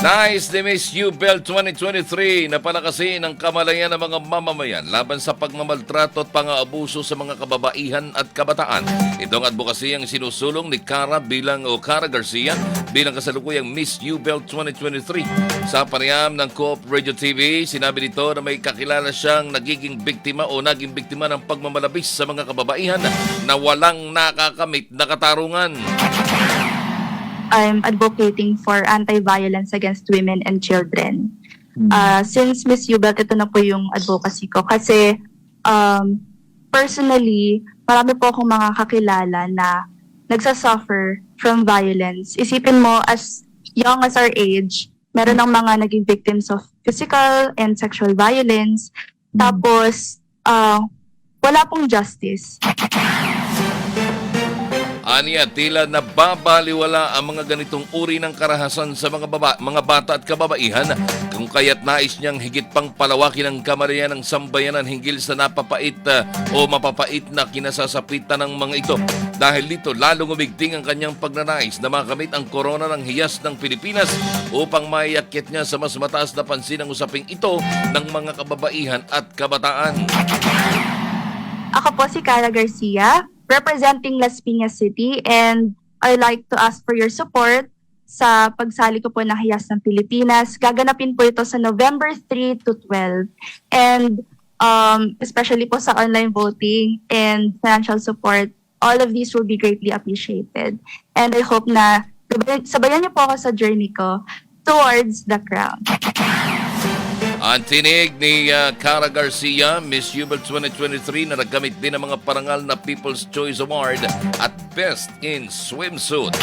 Nice ni Miss Ubel 2023 na palakasin ang kamalayan ng mga mamamayan laban sa pagmamaltrato at pang-aabuso sa mga kababaihan at kabataan. Itong advokasya ang sinusulong ni Cara Garcia bilang kasalukuyang Miss Ubel 2023. Sa panayam ng Co-op Radio TV, sinabi nito na may kakilala siyang naging biktima ng pagmamalabis sa mga kababaihan na walang nakakamit na katarungan. I'm advocating for anti-violence against women and children. Since Miss Ubel, ito na po yung advocacy ko. Kasi personally, marami po akong mga kakilala na nagsasuffer from violence. Isipin mo, as young as our age, meron ng mga naging victims of physical and sexual violence. Tapos, wala pong justice. Aniya, tila nababaliwala ang mga ganitong uri ng karahasan sa mga bata at kababaihan kung kaya't nais niyang higit pang palawakin ang kamalayan ng sambayanan hinggil sa mapapait na kinasasapitan ng mga ito. Dahil dito, lalong umigting ang kanyang pagnanais na makamit ang korona ng hiyas ng Pilipinas upang maiakyat niya sa mas mataas na pansin ang usaping ito ng mga kababaihan at kabataan. Ako po si Cara Garcia, representing Las Piñas City, and I'd like to ask for your support sa pagsali ko po ng Hiyas ng Pilipinas. Gaganapin po ito sa November 3 to 12. And especially po sa online voting and financial support, all of these will be greatly appreciated. And I hope na sabayan niyo po ako sa journey ko towards the crown. Ang tinig ni Cara Garcia, Miss Ubel 2023 na naggamit din ng mga parangal na People's Choice Award at Best in Swimsuit.